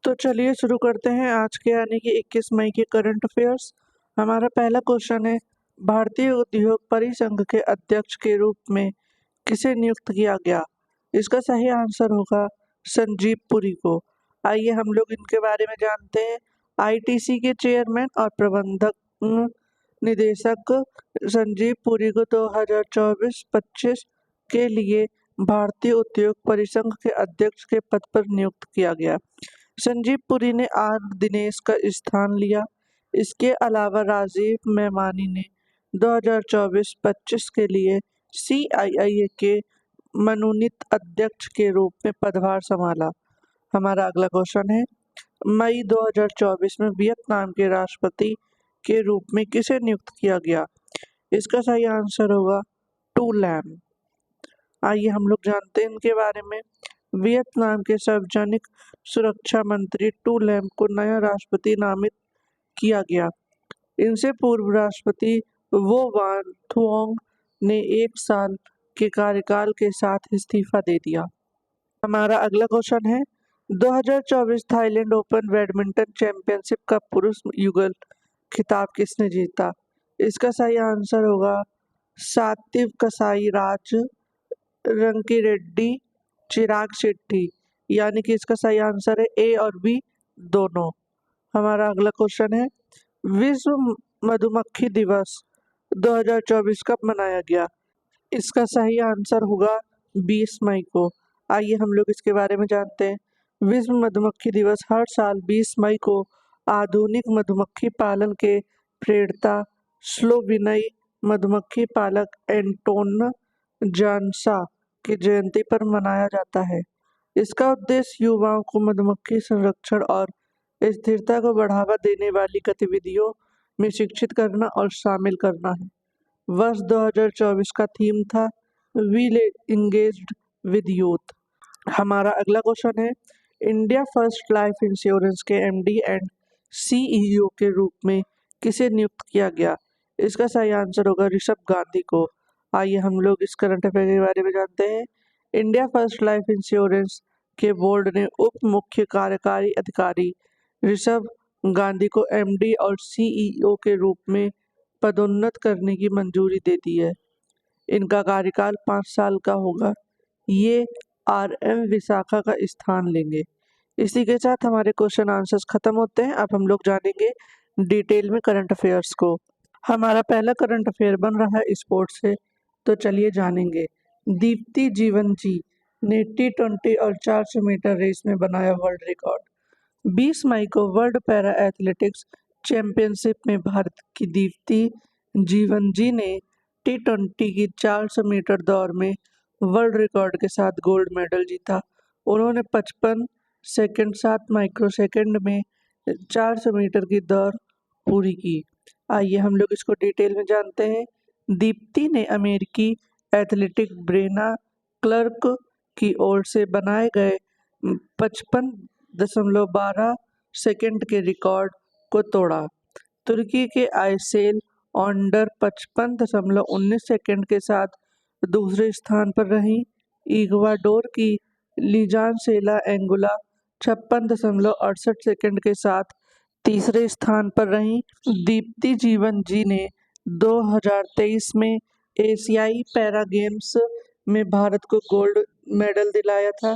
तो चलिए शुरू करते हैं आज के यानी कि 21 मई के करंट अफेयर्स। हमारा पहला क्वेश्चन है, भारतीय उद्योग परिसंघ के अध्यक्ष के रूप में किसे नियुक्त किया गया? इसका सही आंसर होगा संजीव पुरी को। आइए हम लोग इनके बारे में जानते हैं। आईटीसी के चेयरमैन और प्रबंधक निदेशक संजीव पुरी को 2024-25 के लिए भारतीय उद्योग परिसंघ के अध्यक्ष के पद पर नियुक्त किया गया। संजीव पुरी ने आर दिनेश का स्थान लिया। इसके अलावा राजीव मेहमानी ने 2024-25 के लिए CII के मनोनीत अध्यक्ष के रूप में पदभार संभाला। हमारा अगला क्वेश्चन है, मई 2024 में वियतनाम के राष्ट्रपति के रूप में किसे नियुक्त किया गया? इसका सही आंसर होगा टू लैम। आइए हम लोग जानते हैं इनके बारे में। वियतनाम के सार्वजनिक सुरक्षा मंत्री टू लैम को नया राष्ट्रपति नामित किया गया। इनसे पूर्व राष्ट्रपति वो वान थुओंग ने 1 साल के कार्यकाल के साथ इस्तीफा दे दिया। हमारा अगला क्वेश्चन है, 2024 थाईलैंड ओपन बैडमिंटन चैंपियनशिप का पुरुष युगल खिताब किसने जीता? इसका सही आंसर होगा सात्विक साईराज रंकीरेड्डी चिराग शेट्टी, यानी कि इसका सही आंसर है ए और बी दोनों। हमारा अगला क्वेश्चन है, विश्व मधुमक्खी दिवस 2024 कब मनाया गया? इसका सही आंसर होगा 20 मई को। आइए हम लोग इसके बारे में जानते हैं। विश्व मधुमक्खी दिवस हर साल 20 मई को आधुनिक मधुमक्खी पालन के प्रणेता स्लोवीनियाई मधुमक्खी पालक एंटोन जानसा की जयंती पर मनाया जाता है। इसका उद्देश्य युवाओं को मधुमक्खी संरक्षण और स्थिरता को बढ़ावा देने वाली गतिविधियों में शिक्षित करना और शामिल करना है। वर्ष 2024 का थीम था वील इंगेज्ड विद यूथ। हमारा अगला क्वेश्चन है, इंडिया फर्स्ट लाइफ इंश्योरेंस के MD एंड CEO के रूप में किसे नियुक्त किया गया? इसका सही आंसर होगा ऋषभ गांधी को। आइए हम लोग इस करंट अफेयर के बारे में जानते हैं। इंडिया फर्स्ट लाइफ इंश्योरेंस के बोर्ड ने उप मुख्य कार्यकारी अधिकारी ऋषभ गांधी को MD और CEO के रूप में पदोन्नत करने की मंजूरी दे दी है। इनका कार्यकाल 5 साल का होगा। ये RM विशाखा का स्थान लेंगे। इसी के साथ हमारे क्वेश्चन आंसर्स खत्म होते हैं। अब हम लोग जानेंगे डिटेल में करंट अफेयर्स को। हमारा पहला करंट अफेयर बन रहा है स्पोर्ट्स से, तो चलिए जानेंगे। दीप्ति जीवन जी ने T20 और 400 मीटर रेस में बनाया वर्ल्ड रिकॉर्ड। 20 मई को वर्ल्ड पैरा एथलेटिक्स चैंपियनशिप में भारत की दीप्ति जीवन जी ने T20 की 400 मीटर दौड़ में वर्ल्ड रिकॉर्ड के साथ गोल्ड मेडल जीता। उन्होंने 55 सेकंड 7 माइक्रोसेकंड में 400 मीटर की दौड़ पूरी की। आइए हम लोग इसको डिटेल में जानते हैं। दीप्ति ने अमेरिकी एथलेटिक ब्रेना क्लर्क की ओर से बनाए गए 55.12 सेकंड के रिकॉर्ड को तोड़ा। तुर्की के आयसेल ऑन्डर 55.19 सेकंड के साथ दूसरे स्थान पर रहीं। इक्वाडोर की लिजानसेला एंगुला 56.68 सेकंड के साथ तीसरे स्थान पर रहीं। दीप्ति जीवन जी ने 2023 में एशियाई पैरा गेम्स में भारत को गोल्ड मेडल दिलाया था।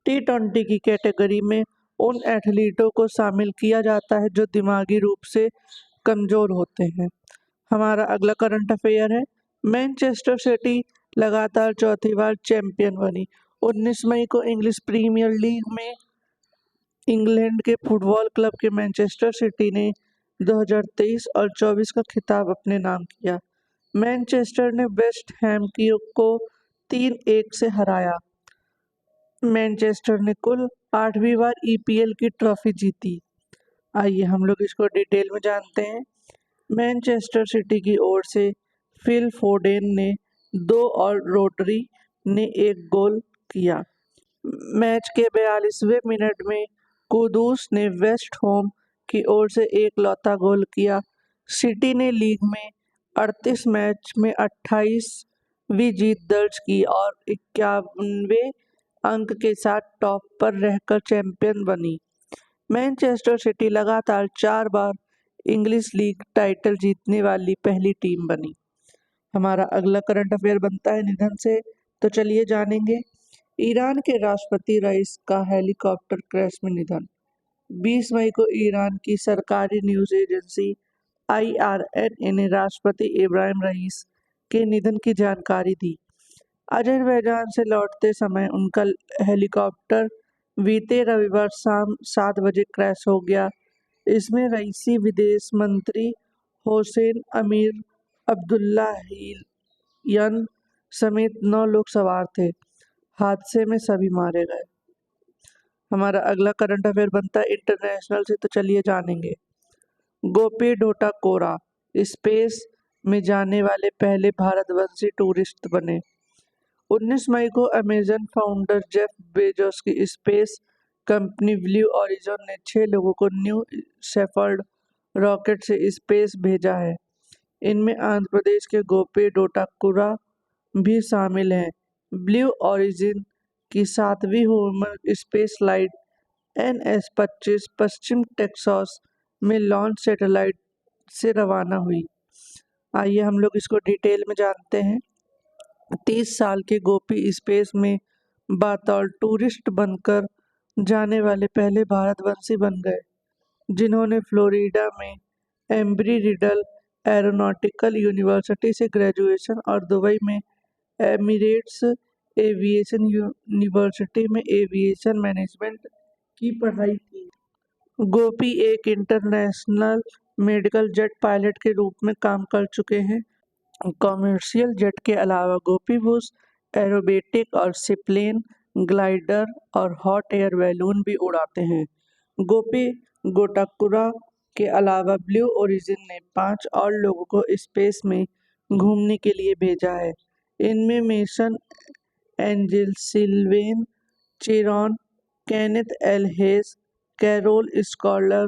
T20 की कैटेगरी में उन एथलीटों को शामिल किया जाता है जो दिमागी रूप से कमजोर होते हैं। हमारा अगला करंट अफेयर है, मैनचेस्टर सिटी लगातार चौथी बार चैंपियन बनी। 19 मई को इंग्लिश प्रीमियर लीग में इंग्लैंड के फुटबॉल क्लब के मैनचेस्टर सिटी ने 2023 और 24 का खिताब अपने नाम किया। मैनचेस्टर ने वेस्ट हैम को 3-1 से हराया। मैनचेस्टर ने कुल 8वीं बार EPL की ट्रॉफी जीती। आइए हम लोग इसको डिटेल में जानते हैं। मैनचेस्टर सिटी की ओर से फिल फोडेन ने 2 और रोड्री ने 1 गोल किया। मैच के 42वें मिनट में कुदूस ने वेस्ट हैम की ओर से एक लौता गोल किया। सिटी ने लीग में 38 मैच में 28वीं जीत दर्ज की और 51वें अंक के साथ टॉप पर रहकर चैंपियन बनी। मैनचेस्टर सिटी लगातार 4 बार इंग्लिश लीग टाइटल जीतने वाली पहली टीम बनी। हमारा अगला करंट अफेयर बनता है निधन से, तो चलिए जानेंगे। ईरान के राष्ट्रपति रईस का हेलीकॉप्टर क्रैश में निधन। 20 मई को ईरान की सरकारी न्यूज एजेंसी IRNA ने राष्ट्रपति इब्राहिम रईस के निधन की जानकारी दी। अजरबैजान से लौटते समय उनका हेलीकॉप्टर बीते रविवार शाम 7 बजे क्रैश हो गया। इसमें रईसी विदेश मंत्री होसेन अमीर अब्दुल्लाहियन समेत 9 लोग सवार थे। हादसे में सभी मारे गए। हमारा अगला करंट अफेयर बनता है इंटरनेशनल से, तो चलिए जानेंगे। गोपी डोटाकोरा स्पेस में जाने वाले पहले भारतवंशी टूरिस्ट बने। 19 मई को अमेजन फाउंडर जेफ बेजोस की स्पेस कंपनी ब्लू ओरिजिन ने 6 लोगों को न्यू शेफर्ड रॉकेट से स्पेस भेजा है। इनमें आंध्र प्रदेश के गोपी डोटाकुरा भी शामिल हैं। ब्लू ओरिजिन की 7वीं ह्यूमन स्पेस फ्लाइट NS-25 पश्चिम टेक्सास में लॉन्च सैटेलाइट से रवाना हुई। आइए हम लोग इसको डिटेल में जानते हैं। 30 साल के गोपी स्पेस में बतौर टूरिस्ट बनकर जाने वाले पहले भारतवंशी बन गए, जिन्होंने फ्लोरिडा में एम्ब्री रिडल एरोनॉटिकल यूनिवर्सिटी से ग्रेजुएशन और दुबई में एमिरेट्स एविएशन यूनिवर्सिटी में एविएशन मैनेजमेंट की पढ़ाई की। गोपी एक इंटरनेशनल मेडिकल जेट पायलट के रूप में काम कर चुके हैं। कॉमर्शियल जेट के अलावा गोपी बुश एरोबेटिक और सीप्लेन, ग्लाइडर और हॉट एयर बैलून भी उड़ाते हैं। गोपी गोटाकुरा के अलावा ब्लू ओरिजिन ने 5 और लोगों को स्पेस में घूमने के लिए भेजा है। इनमें Mason Angel, Sylvain Chiron, Kenneth L Hess, Carol Schaller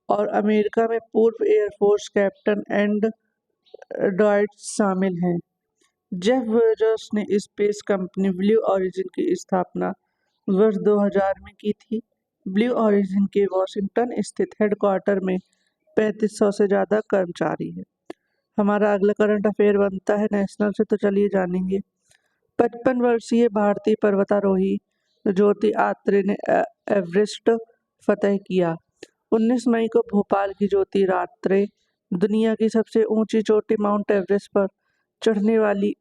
और अमेरिका में पूर्व एयरफोर्स कैप्टन एंड डॉयट शामिल हैं। जेफ बेजोस ने स्पेस कंपनी ब्लू ओरिजिन की स्थापना वर्ष 2000 में की थी। ब्लू ओरिजिन के वॉशिंगटन स्थित हेडक्वार्टर में 3500 से ज़्यादा कर्मचारी हैं। हमारा अगला करंट अफेयर बनता है नेशनल से, तो चलिए जानेंगे। 55 वर्षीय भारतीय पर्वतारोही ज्योति आत्रे ने एवरेस्ट फतह किया। 19 मई को भोपाल की ज्योति आत्रे दुनिया की सबसे ऊंची चोटी माउंट एवरेस्ट पर चढ़ने वाली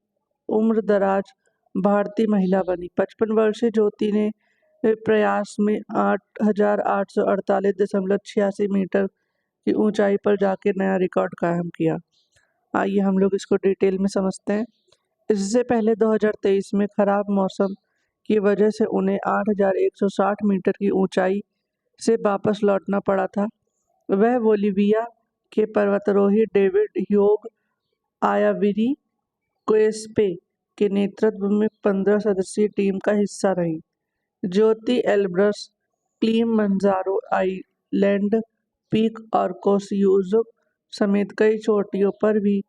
उम्रदराज भारतीय महिला बनी। 55 वर्षीय ज्योति ने प्रयास में 8,848.86 मीटर की ऊंचाई पर जाके नया रिकॉर्ड कायम किया। आइए हम लोग इसको डिटेल में समझते हैं। इससे पहले 2023 में खराब मौसम की वजह से उन्हें 8,160 मीटर की ऊंचाई से वापस लौटना पड़ा था। वह बोलीविया के पर्वतारोही डेविड ह्योग आयाविरी क्वेस्पे के नेतृत्व में 15 सदस्यीय टीम का हिस्सा रही। ज्योति एल्ब्रस, किलिमंजारो आइलैंड पीक और कोसियुजुक समेत कई चोटियों पर भी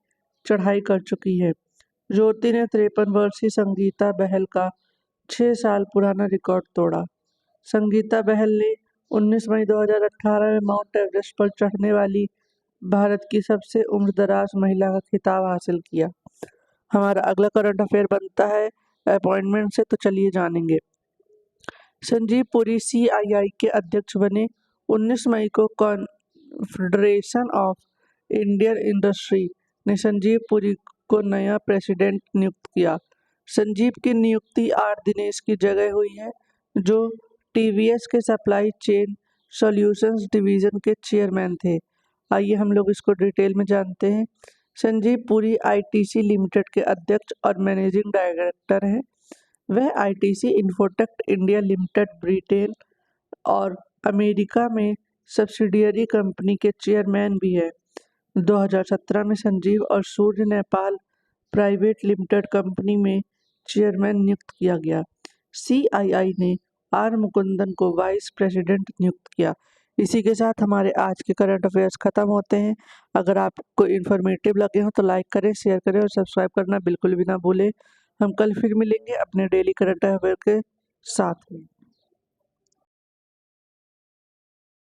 चढ़ाई कर चुकी है। ज्योति ने 53 वर्षीय संगीता बहल का 6 साल पुराना रिकॉर्ड तोड़ा। संगीता बहल ने 19 मई 2018 में माउंट एवरेस्ट पर चढ़ने वाली भारत की सबसे उम्रदराज महिला का खिताब हासिल किया। हमारा अगला करंट अफेयर बनता है अपॉइंटमेंट से, तो चलिए जानेंगे। संजीव पुरी CII के अध्यक्ष बने। 19 मई को कॉन्फेडरेशन ऑफ इंडियन इंडस्ट्री ने संजीव पुरी को नया प्रेसिडेंट नियुक्त किया। संजीव की नियुक्ति आर दिनेश की जगह हुई है, जो TVS के सप्लाई चेन सॉल्यूशंस डिवीजन के चेयरमैन थे। आइए हम लोग इसको डिटेल में जानते हैं। संजीव पुरी ITC लिमिटेड के अध्यक्ष और मैनेजिंग डायरेक्टर हैं। वह ITC infotech India limited Britain और अमेरिका में सब्सिडियरी कंपनी के चेयरमैन भी हैं। 2017 में संजीव और सूर्य नेपाल प्राइवेट लिमिटेड कंपनी में चेयरमैन नियुक्त किया गया। CII ने आर मुकुंदन को वाइस प्रेसिडेंट नियुक्त किया। इसी के साथ हमारे आज के करंट अफेयर्स खत्म होते हैं। अगर आपको इन्फॉर्मेटिव लगे हो तो लाइक करें, शेयर करें और सब्सक्राइब करना बिल्कुल भी ना भूलें। हम कल फिर मिलेंगे अपने डेली करंट अफेयर के साथ में।